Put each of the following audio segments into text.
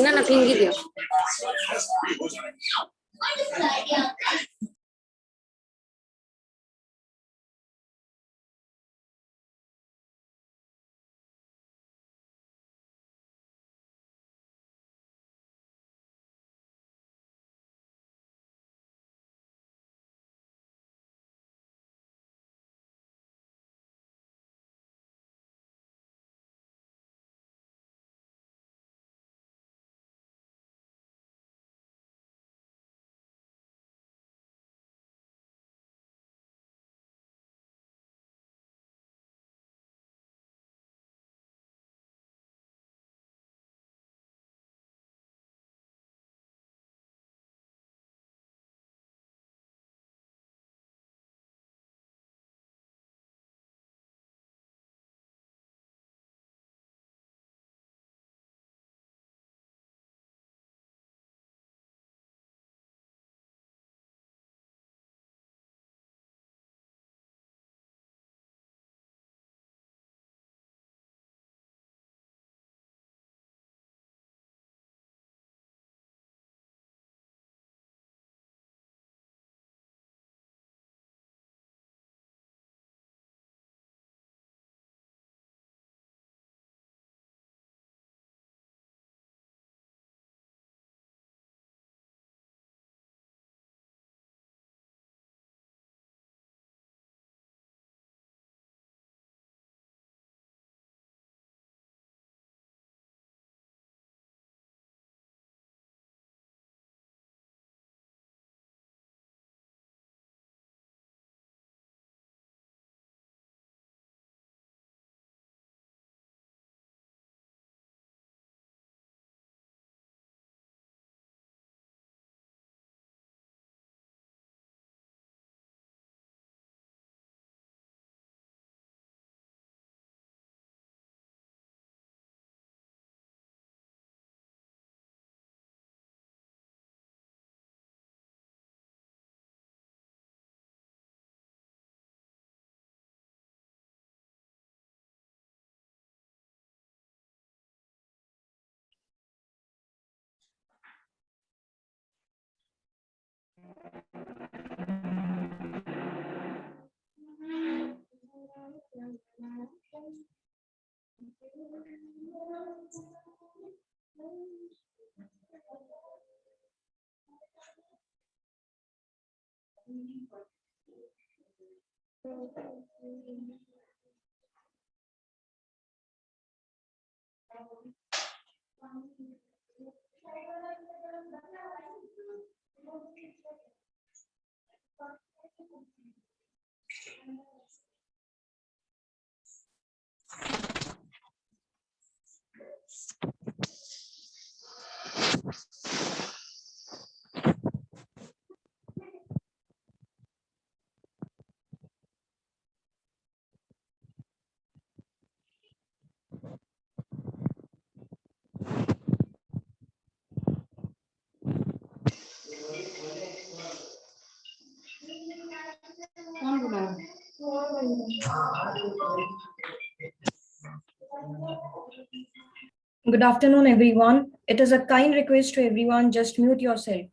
ना ना फिंगी दियो। Good afternoon, everyone. It is a kind request to everyone, just mute yourself.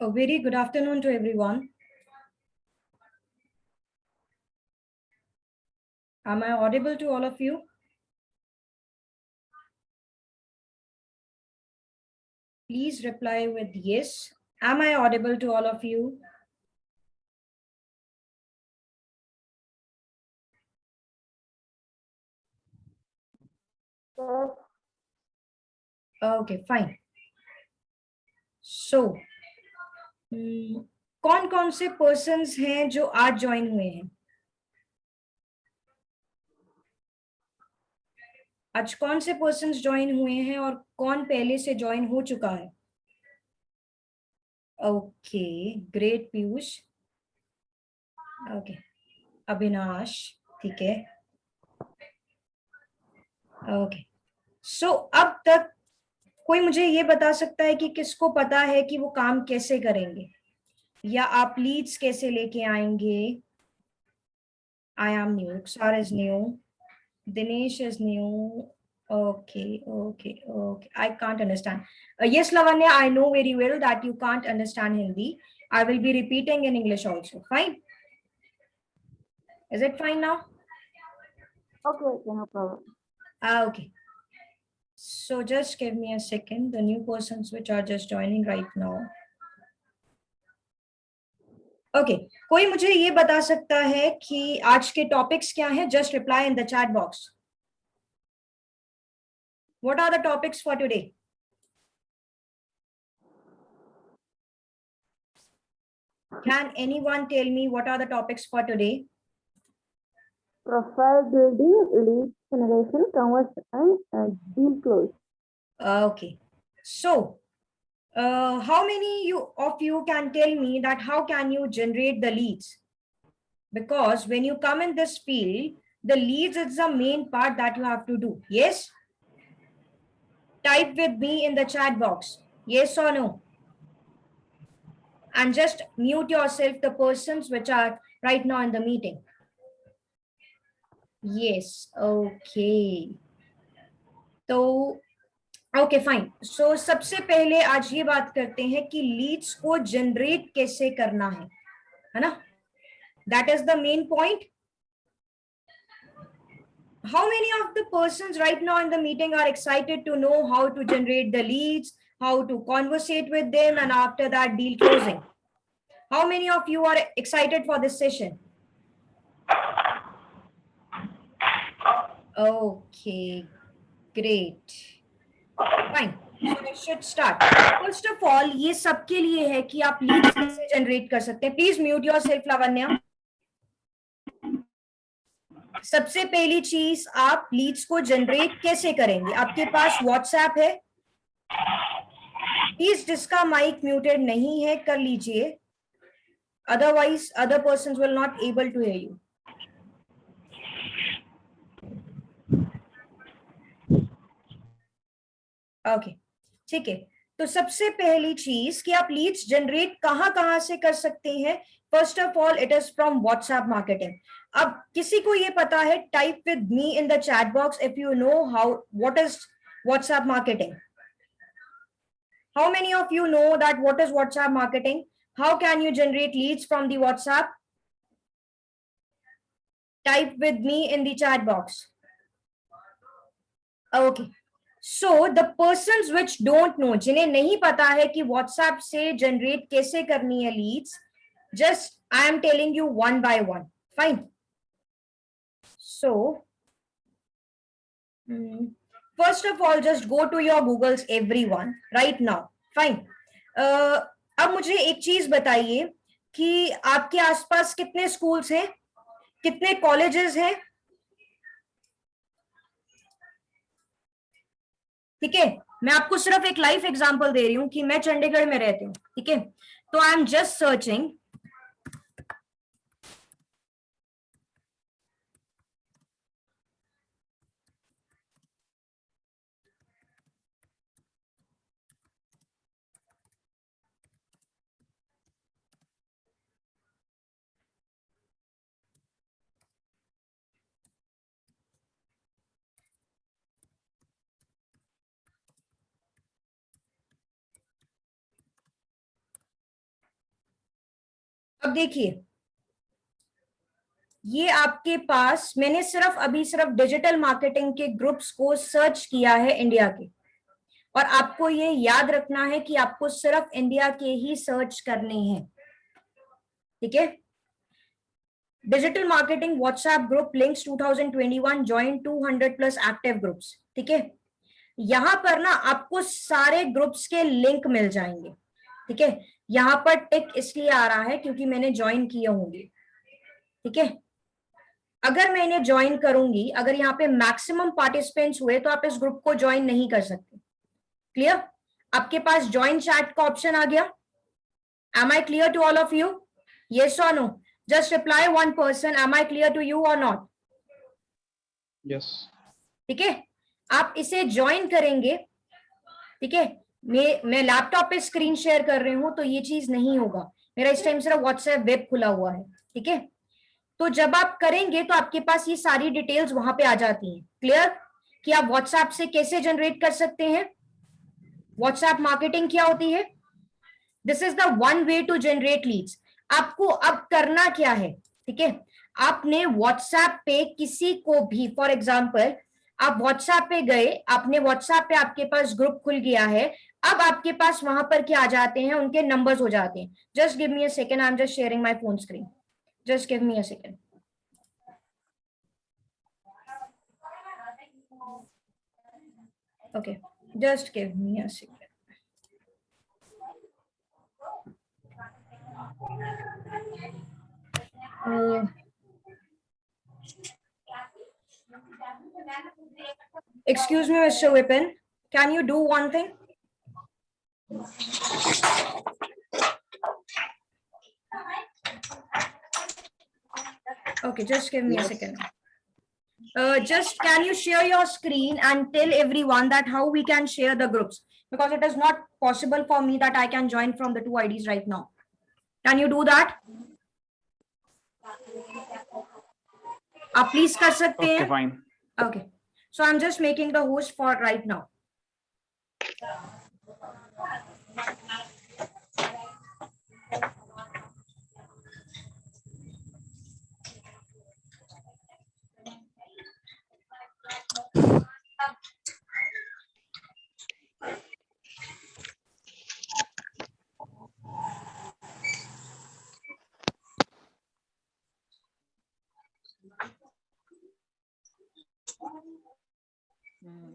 A very good afternoon to everyone. Am I audible to all of you? Please reply with yes. Am I audible to all of you? Yes. Okay, fine. So, कौन कौन से persons हैं जो आज join हुए हैं? आज कौन से पर्सन्स ज्वाइन हुए हैं और कौन पहले से ज्वाइन हो चुका है? Okay, great Piyush. Okay, Avinash, ठीक है. ओके, सो अब तक कोई मुझे ये बता सकता है कि किसको पता है कि वो काम कैसे करेंगे, या आप लीड्स कैसे लेके आएंगे? आई एम न्यू, सार is new, Dinesh is new. Okay, I can't understand. Yes, Lavanya, I know very well that you can't understand Hindi. I will be repeating in English also. Fine? Is it fine now? Okay, no problem. Okay. So just give me a second. The new persons which are just joining right now. Okay. कोई मुझे ये बता सकता है कि आज के topics क्या हैं? Just reply in the chat box. What are the topics for today? Can anyone tell me what are the topics for today? Profile building, lead generation, conversion, and deal close. Okay. So, how many of you can tell me that how can you generate the leads? Because when you come in this field, the leads is the main part that you have to do. Yes? Type with me in the chat box. Yes or no? And just mute yourself, the persons which are right now in the meeting. Yes. Okay. तो okay fine. सो सबसे पहले आज ये बात करते हैं कि Leeds को जनरेट कैसे करना है ना? That is the main point. How many of the persons right now in the meeting are excited to know how to generate the leads, how to conversate with them, and after that deal closing? How many of you are excited for this session? Okay, great. Fine. So I should start. First of all, ये सबके लिए है कि आप Leeds कैसे generate कर सकते हैं. Please mute yourself, Lavanya. सबसे पहली चीज, आप लीड्स को जनरेट कैसे करेंगे? आपके पास व्हाट्सएप है? प्लीज जिसका माइक म्यूटेड नहीं है कर लीजिए, otherwise other persons will not able to hear you. Okay, ठीक है. तो सबसे पहली चीज कि आप लीड्स जनरेट कहां से कर सकते हैं. First of all, it is from WhatsApp marketing. अब किसी को ये पता है? Type with me in the chat box if you know how what is WhatsApp marketing. How many of you know that what is WhatsApp marketing? How can you generate leads from the WhatsApp? Type with me in the chat box. Okay. So the persons which don't know, जिन्हें नहीं पता है कि WhatsApp से generate कैसे करनी है leads, just I am telling you one by one. Fine. So, first of all, just go to your Googles, everyone, right now. Fine. अब मुझे एक चीज बताइए कि आपके आसपास कितने स्कूल्स हैं, कितने कॉलेजेस हैं? ठीक है, मैं आपको सिर्फ एक लाइव एग्जांपल दे रही हूँ कि मैं चंडीगढ़ में रहती हूँ. ठीक है, तो आई एम जस्ट सर्चिंग. अब देखिए, ये आपके पास मैंने सिर्फ डिजिटल मार्केटिंग के ग्रुप्स को सर्च किया है इंडिया के, और आपको ये याद रखना है कि आपको सिर्फ इंडिया के ही सर्च करने हैं, ठीक है। Digital marketing WhatsApp group links 2021 join 200+ active groups, ठीक है। यहां पर ना आपको सारे ग्रुप्स के लिंक मिल जाएंगे, ठीक है। यहां पर टिक इसलिए आ रहा है क्योंकि मैंने ज्वाइन किए होंगे, ठीक है। अगर मैं इन्हें ज्वाइन करूंगी, अगर यहाँ पे मैक्सिमम पार्टिसिपेंट्स हुए तो आप इस ग्रुप को ज्वाइन नहीं कर सकते। क्लियर? आपके पास ज्वाइन चैट का ऑप्शन आ गया। Am I clear to all of you? Yes और no? Just reply one person, am I clear to you और नॉट? यस। ठीक है, आप इसे ज्वाइन करेंगे, ठीक है। मैं लैपटॉप पे स्क्रीन शेयर कर रही हूं तो ये चीज नहीं होगा, मेरा इस टाइम सिर्फ व्हाट्सएप वेब खुला हुआ है, ठीक है। तो जब आप करेंगे तो आपके पास ये सारी डिटेल्स वहां पे आ जाती हैं। क्लियर? कि आप व्हाट्सएप से कैसे जनरेट कर सकते हैं, व्हाट्सएप मार्केटिंग क्या होती है। This is the one way to generate leads. आपको अब करना क्या है, ठीक है। आपने व्हाट्सएप पे किसी को भी, फॉर एग्जाम्पल आप व्हाट्सएप पे गए, आपने व्हाट्सएप पे आपके पास ग्रुप खुल गया है, अब आपके पास वहां पर क्या आ जाते हैं, उनके नंबर्स हो जाते हैं। Just give me a second, I am just sharing my phone screen, just give me a second. Okay, just give me a second. Excuse me, Mr. Vipin, can you do one thing? Okay, just give me a second. Just can you share your screen and tell everyone that how we can share the groups, because it is not possible for me that I can join from the two IDs right now. Can you do that? आप please कर सकते हैं? Okay, fine. Okay, so I'm just making the host for right now.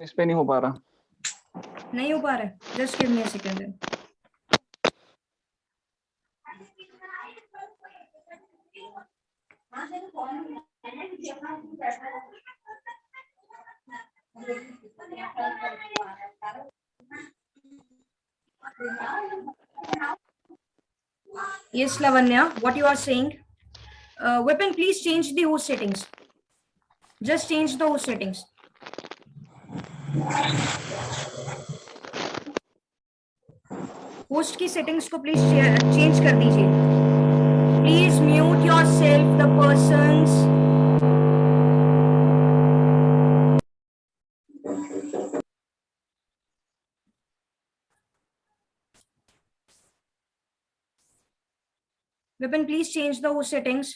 इस पे नहीं हो पा रहा। नहीं हो पा रहा है? Just give me a second then. Yes, Lavanya, what you are saying? Vipin, please change the host settings. Just change the host settings. Host की सेटिंग्स को प्लीज चेंज कर दीजिए। Please mute yourself the persons. Vipin, please change the host settings.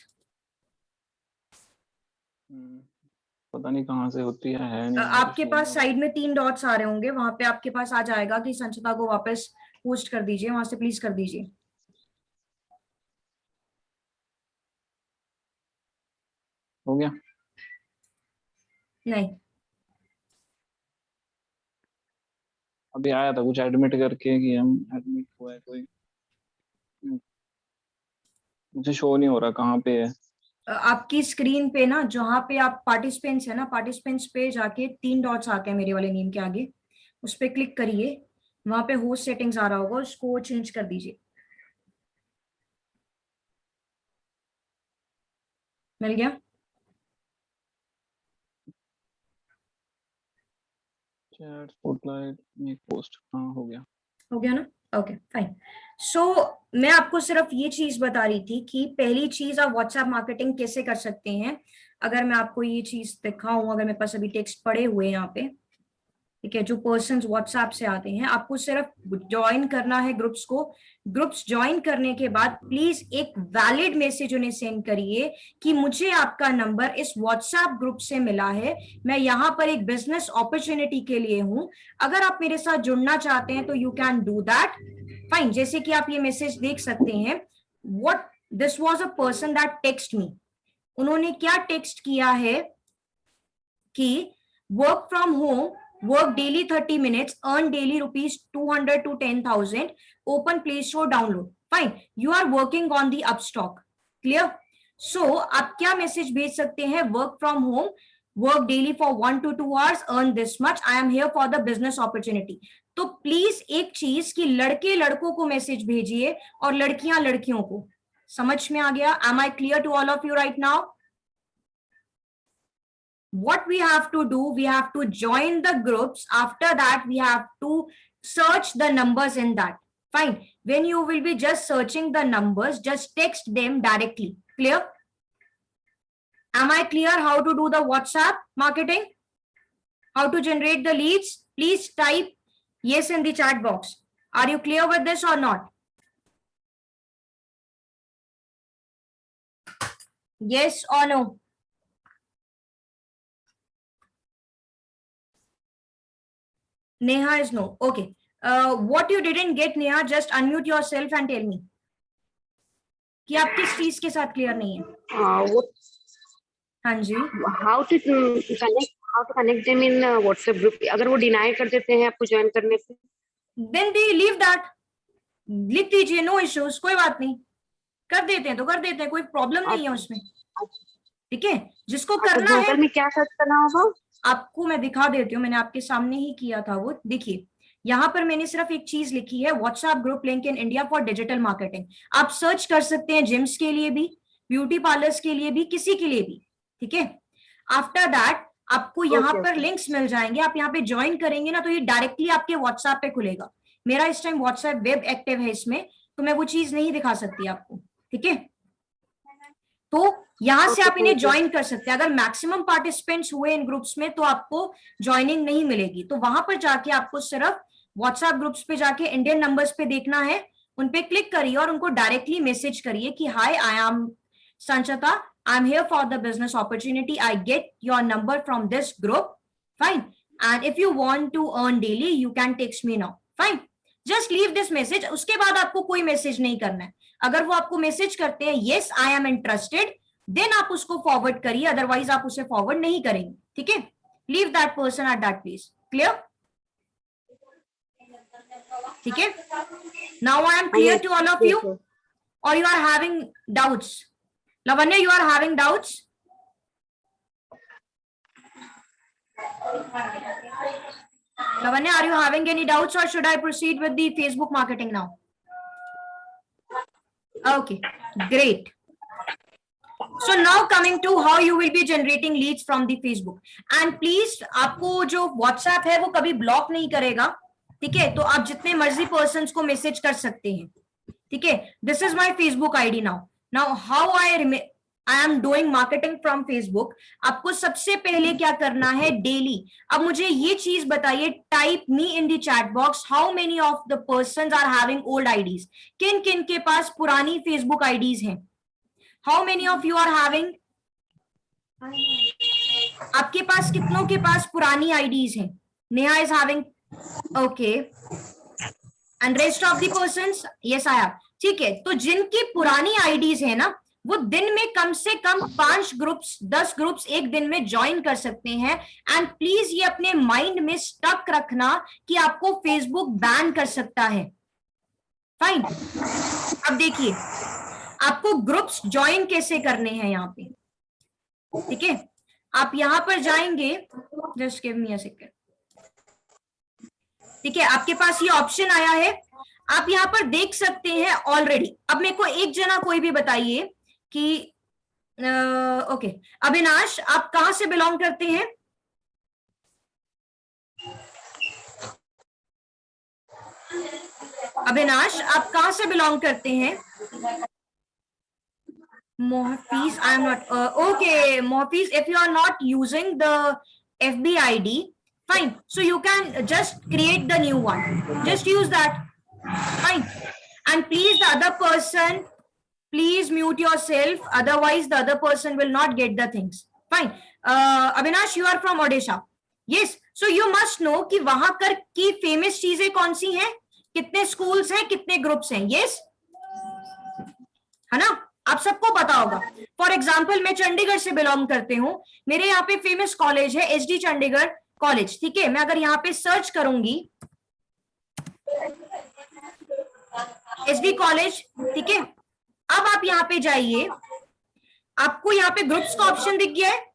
पता नहीं कहाँ से होती है नहीं। आपके पास साइड में 3 डॉट्स आ रहे होंगे, वहां पे आपके पास आ जाएगा कि संचिता को वापस होस्ट कर दीजिए, वहां से प्लीज कर दीजिए। हो गया? नहीं, अभी आया था कुछ एडमिट करके कि हम एडमिट हुआ है कोई, मुझे शो नहीं हो रहा कहाँ पे है। आपकी स्क्रीन पे ना जहाँ पे आप पार्टिसिपेंट्स है ना, पार्टिसिपेंट्स पे जाके 3 डॉट्स आते हैं मेरे वाले नेम के आगे, उस पर क्लिक करिए, वहां पे होस्ट सेटिंग्स आ रहा होगा, उसको चेंज कर दीजिए। मिल गया? चैट स्पॉटलाइट मेक पोस्ट, हाँ हो गया। हो गया ना? Okay fine. सो मैं आपको सिर्फ ये चीज बता रही थी कि पहली चीज आप व्हाट्सएप मार्केटिंग कैसे कर सकते हैं। अगर मैं आपको ये चीज दिखाऊं, अगर मेरे पास अभी टेक्स्ट पड़े हुए यहाँ पे, ठीक है, जो पर्सन व्हाट्सएप से आते हैं, आपको सिर्फ ज्वाइन करना है ग्रुप्स को। ग्रुप्स ज्वाइन करने के बाद प्लीज एक वैलिड मैसेज उन्हें सेंड करिए कि मुझे आपका नंबर इस व्हाट्सएप ग्रुप से मिला है, मैं यहाँ पर एक बिजनेस अपॉर्चुनिटी के लिए हूं, अगर आप मेरे साथ जुड़ना चाहते हैं तो you can do that. Fine, जैसे कि आप ये मैसेज देख सकते हैं, what this was a person that text me. उन्होंने क्या टेक्स्ट किया है कि work from home, work daily 30 minutes, earn daily rupees 200 to 10,000, open Play Store download. Fine, you are working on the upstock. Clear? So आप क्या message भेज सकते हैं, work from home, work daily for 1 to 2 hours, earn this much, I am here for the business opportunity. तो please एक चीज कि लड़के लड़कों को मैसेज भेजिए और लड़कियां लड़कियों को। समझ में आ गया? Am I clear to all of you right now? What we have to do, we have to join the groups. After that, we have to search the numbers in that. Fine. When you will be just searching the numbers, just text them directly. Clear? Am I clear how to do the WhatsApp marketing? How to generate the leads? Please type yes in the chat box. Are you clear with this or not? Yes or no? Neha is no. Okay. What you didn't get, Neha, just unmute yourself and tell me कि आप किस चीज के साथ clear नहीं है। हाँ जी। How to connect them in WhatsApp group? अगर वो डिनाई कर देते हैं आपको ज्वाइन करने से, Then they leave that. लिख दीजिए, नो इश्यूज, कोई बात नहीं, कर देते हैं तो कर देते हैं, कोई प्रॉब्लम नहीं है उसमें। ठीक है, जिसको करना है में क्या सर्च करना होगा? आपको मैं दिखा देती हूँ, मैंने आपके सामने ही किया था वो। देखिए यहाँ पर मैंने सिर्फ एक चीज लिखी है, WhatsApp group link in India for digital marketing. आप सर्च कर सकते हैं जिम्स के लिए भी, ब्यूटी पार्लर्स के लिए भी, किसी के लिए भी। ठीक है, आफ्टर दैट आपको यहाँ पर लिंक्स मिल जाएंगे, आप यहाँ पे ज्वाइन करेंगे ना तो ये डायरेक्टली आपके व्हाट्सएप पे खुलेगा। मेरा इस टाइम व्हाट्सएप वेब एक्टिव है इसमें, तो मैं वो चीज नहीं दिखा सकती आपको। ठीक है, तो यहां से आप इन्हें ज्वाइन कर सकते हैं। अगर मैक्सिमम पार्टिसिपेंट्स हुए इन ग्रुप्स में तो आपको ज्वाइनिंग नहीं मिलेगी, तो वहां पर जाके आपको सिर्फ व्हाट्सएप ग्रुप्स पे जाके इंडियन नंबर्स पे देखना है, उन पे क्लिक करिए और उनको डायरेक्टली मैसेज करिए कि hi, I am Sanchita, I am here for the business opportunity, I get your number from this group, fine, and if you want to earn daily you can text me now, fine, just leave this message. उसके बाद आपको कोई message नहीं करना है। अगर वो आपको मैसेज करते हैं yes I am interested, then आप उसको फॉरवर्ड करिए, अदरवाइज आप उसे फॉरवर्ड नहीं करेंगे। ठीक है, leave that person at that place. Clear? ठीक है, now I am clear to all of you और you are having doubts? Lavanya, you are having doubts? Lavanya, are you having any doubts or should I proceed with the Facebook marketing now? Okay, great. So now coming to how you will be generating leads from the Facebook. And please, आपको जो WhatsApp है वो कभी block नहीं करेगा। ठीक है, तो आप जितने मर्जी पर्सन्स को मैसेज कर सकते हैं। ठीक है, this is my Facebook ID now. Now how I am doing marketing from Facebook. आपको सबसे पहले क्या करना है, डेली। अब मुझे ये चीज बताइए, type me in the chat box how many of the persons are having old IDs. किन किन के पास पुरानी फेसबुक आईडीज हैं? How many of you are having? आपके पास कितनों के पास पुरानी आईडीज हैं? Neha is having, okay, and rest of the persons? Yes I have. ठीक है, तो जिनकी पुरानी आईडीज है ना, वो दिन में कम से कम 5 ग्रुप्स 10 ग्रुप्स एक दिन में ज्वाइन कर सकते हैं। एंड प्लीज ये अपने माइंड में स्टक रखना कि आपको फेसबुक बैन कर सकता है। फाइन, अब देखिए आपको ग्रुप्स ज्वाइन कैसे करने हैं यहाँ पे। ठीक है, आप यहां पर जाएंगे, just give me a second. ठीक है, आपके पास ये ऑप्शन आया है, आप यहाँ पर देख सकते हैं ऑलरेडी। अब मेरे को एक जना कोई भी बताइए कि ओके, अविनाश आप कहां से बिलोंग करते हैं? अविनाश आप कहां से बिलोंग करते हैं? Mohfiz, I am not okay. Mohfiz, if you are not using the FB ID, Fine. So you can just create the new one. Just use that. Fine. And please, the other person, please mute yourself. Otherwise, the other person will not get the things. Fine. Avinash, you are from Odisha. Yes. So you must know कि वहां कर की famous चीजें कौन सी हैं, कितने schools हैं, कितने ग्रुप्स हैं. यस, है ना, आप सबको पता होगा. फॉर एग्जाम्पल, मैं चंडीगढ़ से बिलोंग करते हूँ. मेरे यहाँ पे फेमस कॉलेज है एसडी चंडीगढ़ कॉलेज. ठीक है, मैं अगर यहाँ पे सर्च करूंगी एसडी कॉलेज, ठीक है, अब आप यहाँ पे जाइए, आपको यहाँ पे ग्रुप्स का ऑप्शन दिख गया है.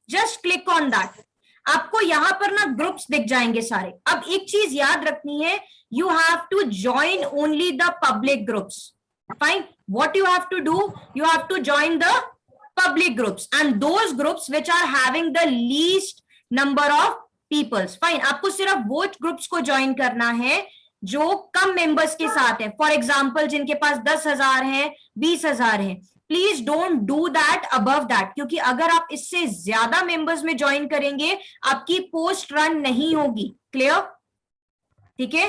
Just click on that. आपको यहाँ पर ना ग्रुप्स दिख जाएंगे सारे. अब एक चीज याद रखनी है, you have to join only the public groups. Fine. What you have to do, you have to join the public groups and those groups which are having the least number of peoples. Fine. आपको सिर्फ वो groups को join करना है जो कम members के साथ है. फॉर एग्जाम्पल, जिनके पास 10,000 है, 20,000 है. Please don't do that above that, क्योंकि अगर आप इससे ज्यादा मेंबर्स में ज्वाइन करेंगे आपकी पोस्ट रन नहीं होगी. क्लियर? ठीक है.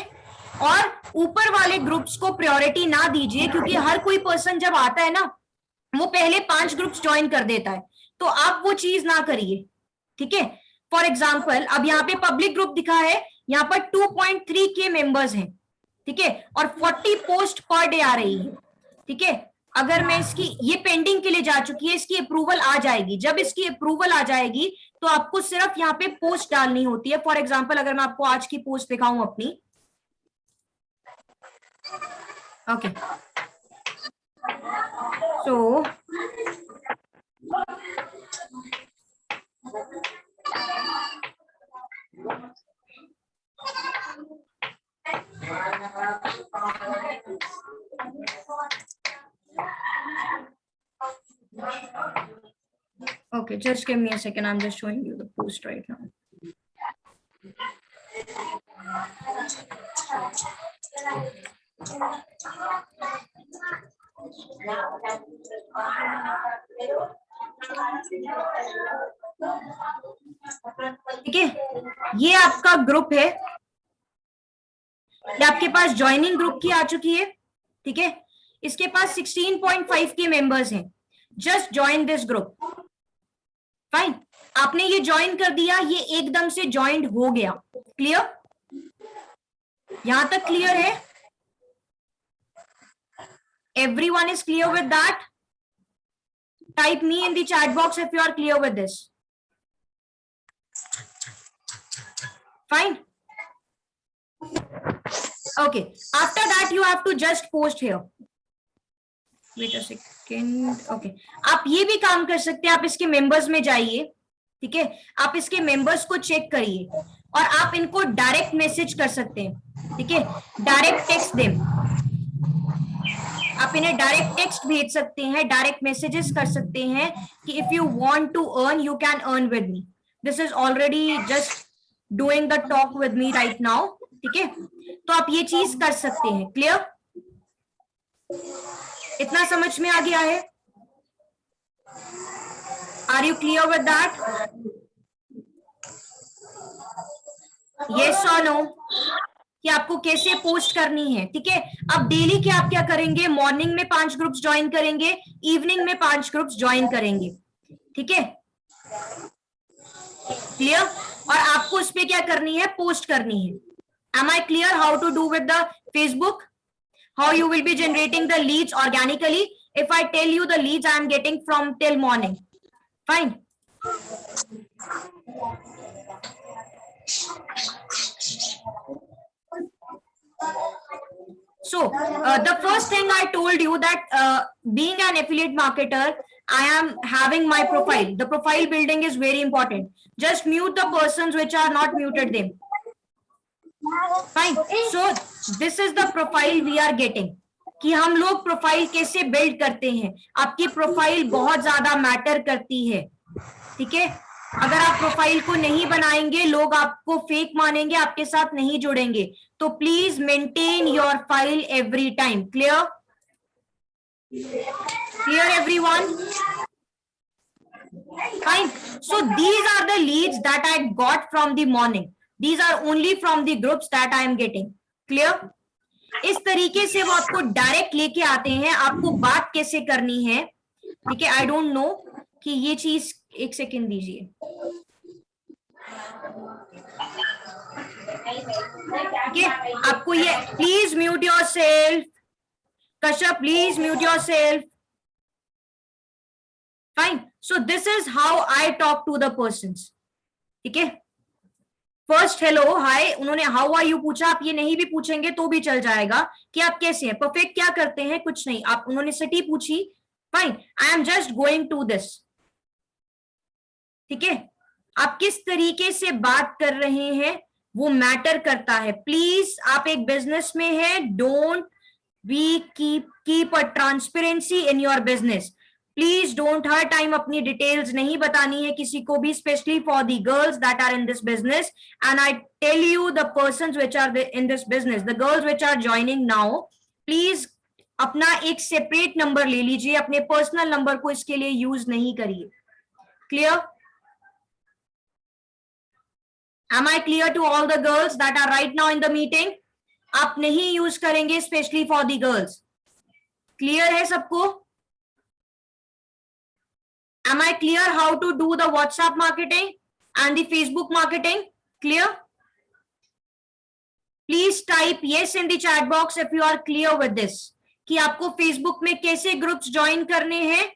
और ऊपर वाले ग्रुप्स को प्रायोरिटी ना दीजिए, क्योंकि हर कोई पर्सन जब आता है ना, वो पहले 5 ग्रुप्स ज्वाइन कर देता है. तो आप वो चीज ना करिए. ठीक है. फॉर एग्जाम्पल, अब यहाँ पे पब्लिक ग्रुप दिखा है, यहाँ पर 2.3 के मेंबर्स हैं. ठीक है, और 40 पोस्ट पर डे आ रही है. ठीक है. अगर मैं इसकी, ये पेंडिंग के लिए जा चुकी है, इसकी अप्रूवल आ जाएगी. जब इसकी अप्रूवल आ जाएगी तो आपको सिर्फ यहाँ पे पोस्ट डालनी होती है. फॉर एग्जाम्पल, अगर मैं आपको आज की पोस्ट दिखाऊं अपनी, okay, so okay, just give me a second, I'm just showing you the post right now. ठीक है, ये आपका ग्रुप है, ये आपके पास ज्वाइनिंग ग्रुप की आ चुकी है. ठीक है, इसके पास 16.5 के मेंबर्स हैं. Just join this group. Fine. आपने ये ज्वाइन कर दिया, ये एकदम से ज्वाइंड हो गया. क्लियर? यहां तक क्लियर है? Everyone is clear with that? Type me in the chat box if you are clear with this. Fine. Okay. After that, you have to just post here. Wait a second. Okay. आप ये भी काम कर सकते हैं, आप इसके members में जाइए. ठीक है, आप इसके मेंबर्स को चेक करिए और आप इनको डायरेक्ट मैसेज कर सकते हैं. ठीक है, डायरेक्ट टेक्स्ट देम. आप इन्हें डायरेक्ट टेक्स्ट भेज सकते हैं, डायरेक्ट मैसेजेस कर सकते हैं कि if you want to earn you can earn with me. This is already just doing the talk with me right now. ठीक है, तो आप ये चीज कर सकते हैं. क्लियर? इतना समझ में आ गया है? Are you clear with that? Yes और नो? कि आपको कैसे पोस्ट करनी है. ठीक है, अब डेली के आप क्या करेंगे, मॉर्निंग में 5 ग्रुप्स ज्वाइन करेंगे, इवनिंग में 5 ग्रुप्स ज्वाइन करेंगे. ठीक है, क्लियर? और आपको उस पे क्या करनी है, पोस्ट करनी है. Am I clear how to do with the Facebook, how you will be generating the leads organically? If I tell you the leads I am getting from till morning. Fine. So the first thing I told you that being an affiliate marketer, I am having my profile. The profile building is very important. Just mute the persons which are not muted them. Fine. So this is the profile we are getting. कि हम लोग profile कैसे build करते हैं. आपकी profile बहुत ज्यादा matter करती है. ठीक है, अगर आप प्रोफाइल को नहीं बनाएंगे लोग आपको फेक मानेंगे, आपके साथ नहीं जुड़ेंगे. तो please maintain your file every time. Clear? Clear everyone? Fine. So these are the leads that I got from the morning. These are only from the groups that I am getting. Clear? इस तरीके से वो आपको direct लेके आते हैं, आपको बात कैसे करनी है, ठीक है. आई डोंट नो कि ये चीज, एक सेकेंड दीजिए. ठीक है, आपको ये, please mute yourself. Kashyap, please mute yourself. Fine. So this is how I talk to the persons. ठीक है, फर्स्ट हेलो हाय, उन्होंने हाउ आर यू पूछा, आप ये नहीं भी पूछेंगे तो भी चल जाएगा कि आप कैसे हैं, परफेक्ट क्या करते हैं, कुछ नहीं, आप, उन्होंने सिटी पूछी, fine, I am just going to this. ठीक है, आप किस तरीके से बात कर रहे हैं वो मैटर करता है. प्लीज, आप एक बिजनेस में है, don't be keep a transparency in your business. Please don't हर टाइम अपनी डिटेल्स नहीं बतानी है किसी को भी, specially for the girls that are in this business. And I tell you, the persons which are in this business, the girls which are joining now, please अपना एक सेपरेट नंबर ले लीजिए, अपने पर्सनल नंबर को इसके लिए use नहीं करिए. Clear? Am I clear to all the girls that are right now in the meeting? आप नहीं यूज करेंगे specially for the girls. Clear है सबको? Am I clear how to do the WhatsApp marketing and the Facebook marketing? Clear? Please type yes in the chat box if you are clear with this. कि आपको Facebook में कैसे groups join करने हैं,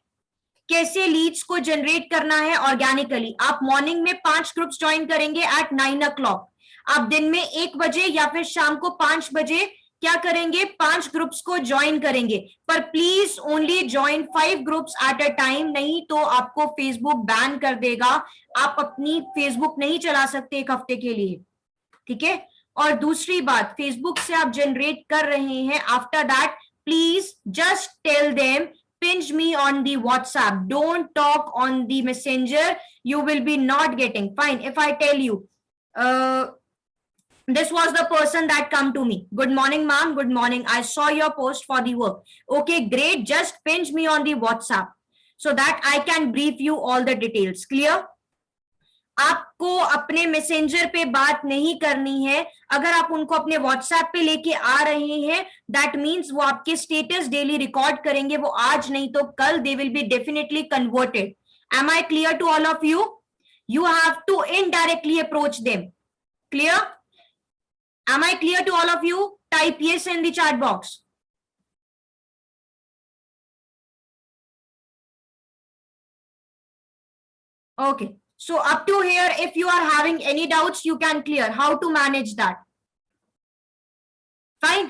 कैसे Leeds को generate करना है ऑर्गेनिकली. आप मॉर्निंग में 5 ग्रुप्स ज्वाइन करेंगे एट 9 o'clock. आप दिन में 1 बजे या फिर शाम को 5 बजे क्या करेंगे, 5 ग्रुप्स को ज्वाइन करेंगे. पर please only join 5 groups at a time, नहीं तो आपको फेसबुक बैन कर देगा. आप अपनी फेसबुक नहीं चला सकते 1 हफ्ते के लिए. ठीक है, और दूसरी बात, फेसबुक से आप जनरेट कर रहे हैं, after that please just tell them pinch me on the WhatsApp. Don't talk on the messenger. You will be not getting. Fine. If I tell you, this was the person that come to me. Good morning, ma'am. Good morning. I saw your post for the work. Okay, great. Just pinch me on the WhatsApp so that I can brief you all the details. Clear? आपको अपने messenger पे बात नहीं करनी है. अगर आप उनको अपने व्हाट्सएप पे लेके आ रहे हैं, दैट मीन्स वो आपके स्टेटस डेली रिकॉर्ड करेंगे, वो आज नहीं तो कल they will be definitely converted. Am I clear to all of you? You have to indirectly approach them. Clear? Am I clear to all of you? Type yes in the chat box. Okay. So up to here, if you are having any doubts, you can clear how to manage that. Fine.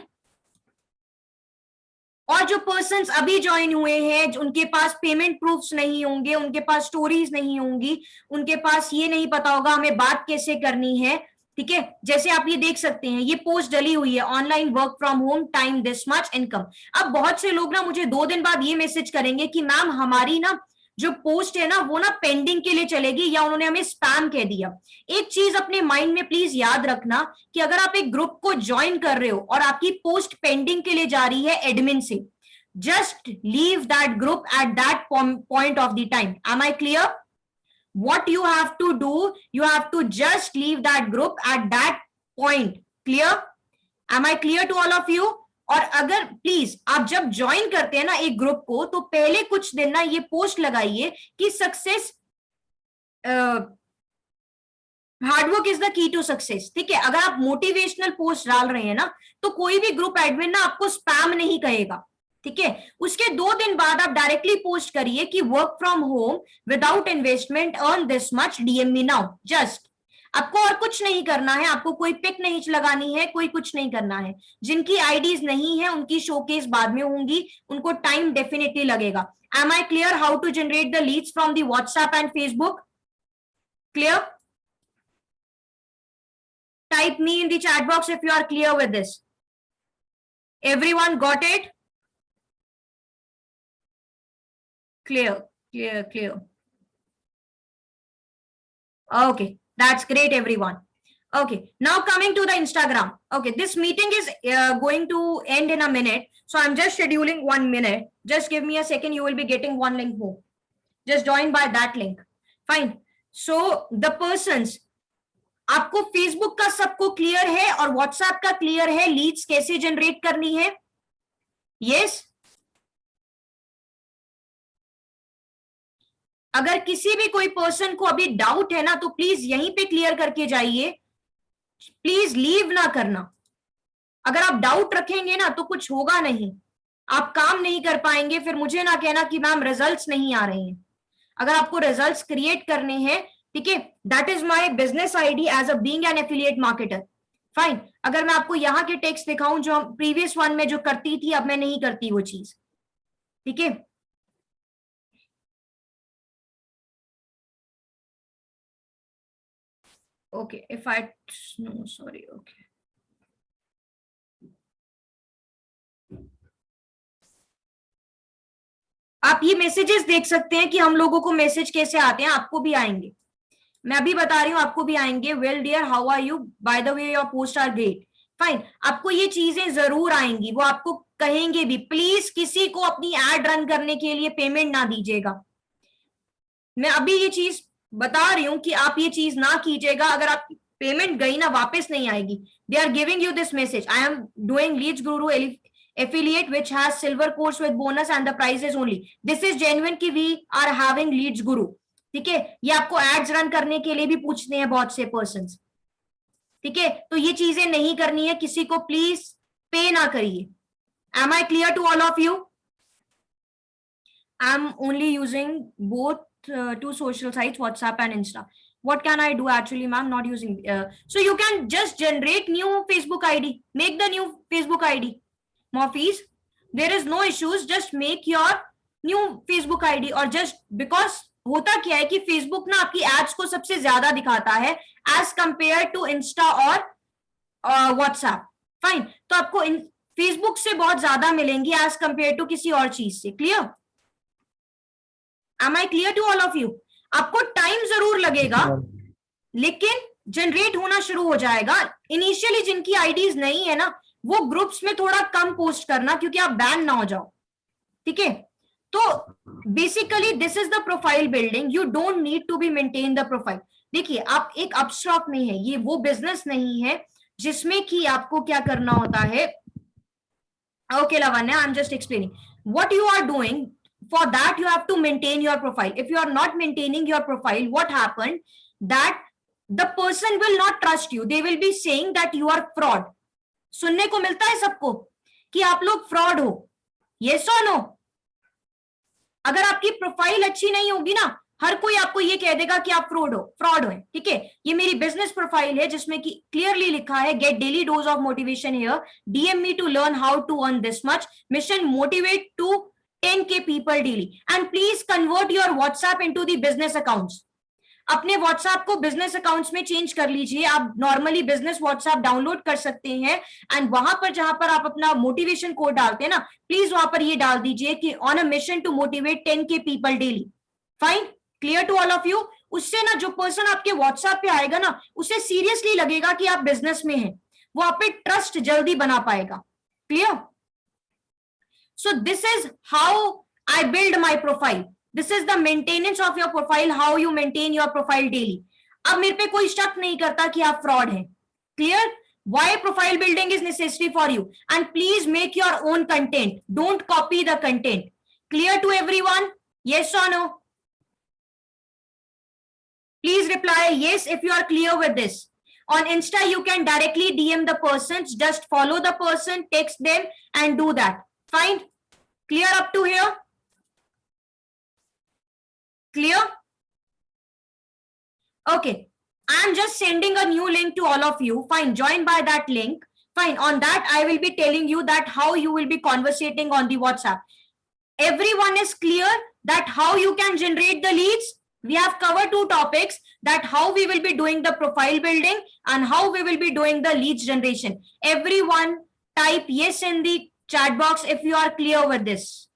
और जो persons अभी join हुए हैं, उनके पास payment proofs नहीं होंगे, उनके पास stories नहीं होंगी, उनके पास ये नहीं पता होगा हमें बात कैसे करनी है. ठीक है, जैसे आप ये देख सकते हैं, ये पोस्ट डली हुई है, online work from home, time this much, income. अब बहुत से लोग ना मुझे 2 दिन बाद ये मैसेज करेंगे कि मैम हमारी ना जो पोस्ट है ना वो ना पेंडिंग के लिए चलेगी, या उन्होंने हमें स्पैम कह दिया. एक चीज अपने माइंड में प्लीज याद रखना कि अगर आप एक ग्रुप को ज्वाइन कर रहे हो और आपकी पोस्ट पेंडिंग के लिए जा रही है एडमिन से, just leave that group at that point of the time. Am I clear? What you have to do, you have to just leave that group at that point. Clear? Am I clear to all of you? और अगर please आप जब join करते हैं ना एक group को, तो पहले कुछ दिन ना ये पोस्ट लगाइए कि success, hard work is the key to success. ठीक है, अगर आप मोटिवेशनल पोस्ट डाल रहे हैं ना, तो कोई भी ग्रुप एडमिन ना आपको स्पैम नहीं कहेगा. ठीक है, उसके 2 दिन बाद आप डायरेक्टली पोस्ट करिए कि work from home without investment, earn this much, DM me now. Just आपको और कुछ नहीं करना है, आपको कोई पिक नहीं लगानी है, कोई कुछ नहीं करना है. जिनकी आईडीज नहीं है उनकी शोकेस बाद में होंगी, उनको टाइम डेफिनेटली लगेगा. Am I clear how to generate the leads from the WhatsApp and Facebook? Clear? Type me in the chat box if you are clear with this. Everyone got it? Clear, clear, clear. Okay, that's great, everyone. Okay, now coming to the Instagram. Okay, this meeting is going to end in a minute, so I'm just scheduling 1 minute. Just give me a second, you will be getting one link more. Just join by that link. Fine. So the persons, आपको Facebook का सबको clear है और WhatsApp का clear है Leeds कैसे generate करनी है? यस. अगर किसी भी कोई पर्सन को अभी डाउट है ना तो प्लीज यहीं पे क्लियर करके जाइए, प्लीज लीव ना करना. अगर आप डाउट रखेंगे ना तो कुछ होगा नहीं, आप काम नहीं कर पाएंगे, फिर मुझे ना कहना कि मैम रिजल्ट्स नहीं आ रहे हैं. अगर आपको रिजल्ट्स क्रिएट करने हैं, ठीक है, that is my business ID as a being an affiliate marketer. Fine. अगर मैं आपको यहाँ के टेक्स्ट दिखाऊं जो प्रीवियस वन में जो करती थी, अब मैं नहीं करती वो चीज. ठीक है. Okay, if I know sorry. Okay, आप ये मैसेजेस देख सकते हैं कि हम लोगों को मैसेज कैसे आते हैं. आपको भी आएंगे, मैं अभी बता रही हूँ, आपको भी आएंगे. Well dear, how are you, by the way your post are great. Fine. आपको ये चीजें जरूर आएंगी, वो आपको कहेंगे भी. प्लीज किसी को अपनी एड रन करने के लिए पेमेंट ना दीजिएगा. मैं अभी ये चीज बता रही हूं कि आप ये चीज ना कीजिएगा. अगर आप पेमेंट गई ना, वापस नहीं आएगी. They are giving you this message, I am doing leads Guru affiliate which has silver course with bonus and the price is only. This is genuine कि we are having leads guru. ठीक है. ये आपको एड्स रन करने के लिए भी पूछते हैं बहुत से पर्सन्स. ठीक है. तो ये चीजें नहीं करनी है, किसी को प्लीज पे ना करिए. Am I clear to all of you? I am only using both two social sites, WhatsApp and Insta. What can I do actually, ma'am? Not using. So you can just generate new Facebook ID. Make the new Facebook ID. Morphees, there is no issues. Just make your new Facebook ID. और just because होता क्या है कि Facebook ना आपकी ads को सबसे ज्यादा दिखाता है as compared to Insta और WhatsApp. फाइन. तो आपको Facebook से बहुत ज्यादा मिलेंगी as compared to किसी और चीज से. Clear? Am I clear to all of you? आपको टाइम जरूर लगेगा, लेकिन जनरेट होना शुरू हो जाएगा. इनिशियली जिनकी आईडीज नहीं है ना, वो ग्रुप्स में थोड़ा कम पोस्ट करना, क्योंकि आप बैन ना हो जाओ. ठीक है. तो basically this is the profile building. You don't need to be maintain the profile. देखिए, आप एक अपस्टॉक में है, ये वो बिजनेस नहीं है जिसमें कि आपको क्या करना होता है. Okay Lavanya, I am just explaining what you are doing. For that you have to maintain your profile. If you are not maintaining your profile, what happened that the person will not trust you. They will be saying that you are fraud. सुनने को मिलता है सबको कि आप लोग fraud हो. yes or no? अगर आपकी प्रोफाइल अच्छी नहीं होगी ना, हर कोई आपको ये कह देगा कि आप फ्रॉड हो. ठीक है. ये मेरी बिजनेस प्रोफाइल है जिसमें कि क्लियरली लिखा है get daily dose of motivation here, DM me to learn how to earn this much, mission motivate to 10K people daily, and please convert your WhatsApp into the business accounts. अपने WhatsApp को business accounts में change कर लीजिए. आप normally business WhatsApp download कर सकते हैं and वहां पर जहां पर आप अपना मोटिवेशन कोड डालते हैं ना, प्लीज वहां पर ये डाल दीजिए कि on a mission to motivate 10K people daily. Fine. Clear to all of you? उससे ना जो पर्सन आपके WhatsApp पे आएगा ना, उसे सीरियसली लगेगा कि आप बिजनेस में हैं, वो आप पे ट्रस्ट जल्दी बना पाएगा. Clear? So this is how I build my profile. This is the maintenance of your profile, how you maintain your profile daily. अब मेरे पे कोई शक नहीं करता कि आप फ्रॉड हैं. Clear? Why profile building is necessary for you? And please make your own content. Don't copy the content. Clear to everyone? Yes or no? Please reply yes if you are clear with this. On Insta, you can directly DM the persons. Just follow the person, text them, and do that. Fine. Clear up to here? Clear? Okay. I am just sending a new link to all of you. Fine. Join by that link. Fine. On that, I will be telling you that how you will be conversating on the WhatsApp. Everyone is clear that how you can generate the leads? We have covered two topics, that how we will be doing the profile building and how we will be doing the leads generation. Everyone type yes in the chat box if you are clear with this.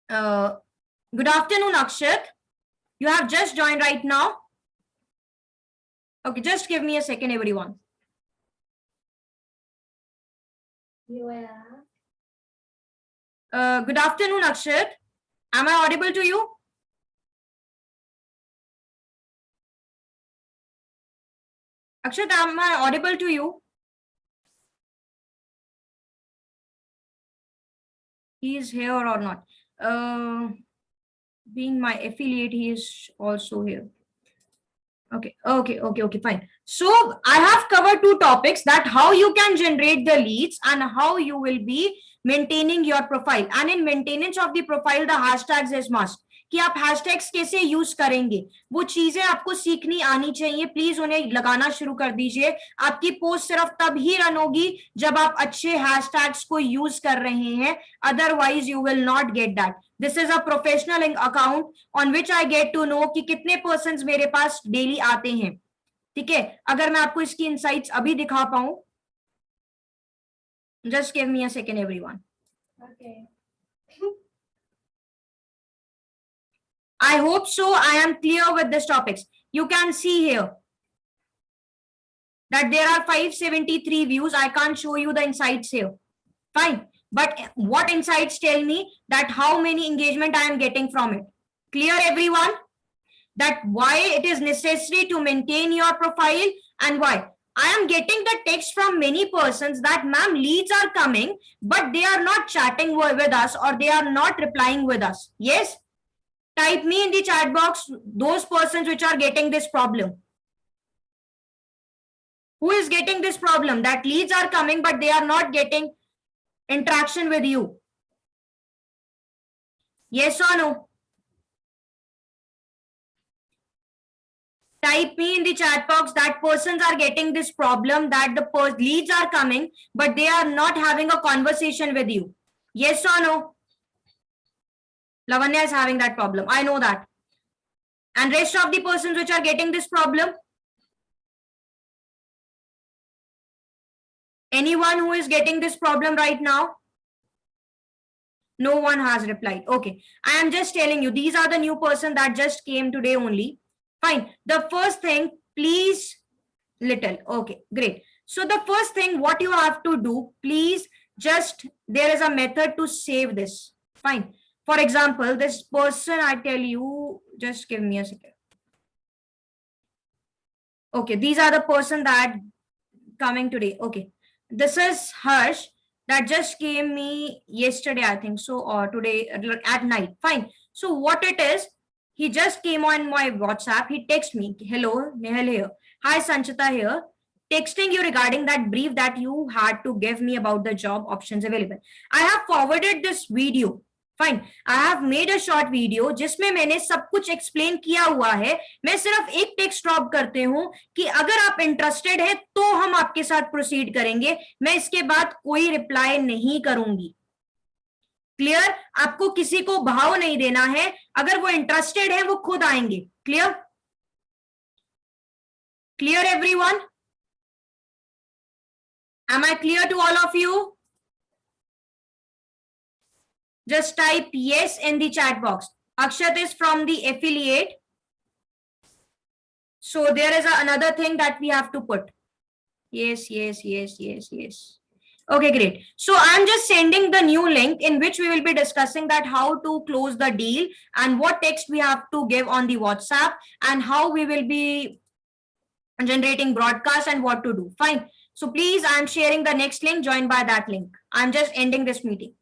Good afternoon, Akshat. You have just joined right now. Okay, just give me a second, everyone. Good afternoon, Akshat. Am I audible to you? Akshat, am I audible to you? He is here or not? Being my affiliate, he is also here. Okay, fine. So I have covered two topics, that how you can generate the leads and how you will be maintaining your profile. And in maintenance of the profile, the hashtags is must. कि आप hashtags कैसे use करेंगे, वो चीजें आपको सीखनी आनी चाहिए. प्लीज उन्हें लगाना शुरू कर दीजिए. आपकी पोस्ट सिर्फ तब ही रन होगी जब आप अच्छे hashtags को यूज कर रहे हैं. Otherwise you will not get that. This is a professional account on which I get to know कि कितने पर्सन्स मेरे पास डेली आते हैं. ठीक है, अगर मैं आपको इसकी इनसाइट्स अभी दिखा पाऊं, just give me a second everyone. I hope so. I am clear with this topics. You can see here that there are 573 views. I can't show you the insights here. Fine. But what insights tell me that how many engagement I am getting from it? Clear everyone? That why it is necessary to maintain your profile and why. I am getting the text from many persons that ma'am, leads are coming, but they are not chatting with us or they are not replying with us. Yes? Type me in the chat box those persons which are getting this problem. Who is getting this problem? That leads are coming, but they are not getting interaction with you. Yes or no? Type me in the chat box that persons are getting this problem, that the leads are coming, but they are not having a conversation with you. Yes or no? Lavanya is having that problem. I know that. And rest of the persons which are getting this problem? Anyone who is getting this problem right now? No one has replied. Okay. I am just telling you, these are the new person that just came today only. Fine. The first thing, please, little. Okay, great. So the first thing, what you have to do, please just, there is a method to save this. Fine. For example, this person, I tell you, just give me a second. Okay, these are the person that coming today. Okay, this is Harsh that just came me yesterday, I think so, or today at night. Fine. So what it is, he just came on my WhatsApp. He texted me, hello, Nehal here. Hi, Sanchita here. Texting you regarding that brief that you had to give me about the job options available. I have forwarded this video. Fine. I have made a short video जिसमें मैंने सब कुछ explain किया हुआ है. मैं सिर्फ एक टेक्स्ट ड्रॉप करते हूं कि अगर आप इंटरेस्टेड है तो हम आपके साथ प्रोसीड करेंगे. मैं इसके बाद कोई रिप्लाई नहीं करूंगी. क्लियर? आपको किसी को भाव नहीं देना है. अगर वो इंटरेस्टेड है वो खुद आएंगे. Clear? Clear everyone? Am I clear to all of you? Just type yes in the chat box. Akshat is from the affiliate. So there is another thing that we have to put. Yes. Okay, great. So I'm just sending the new link in which we will be discussing that how to close the deal and what text we have to give on the WhatsApp and how we will be generating broadcast and what to do. Fine. So please, I'm sharing the next link. Join by that link. I'm just ending this meeting.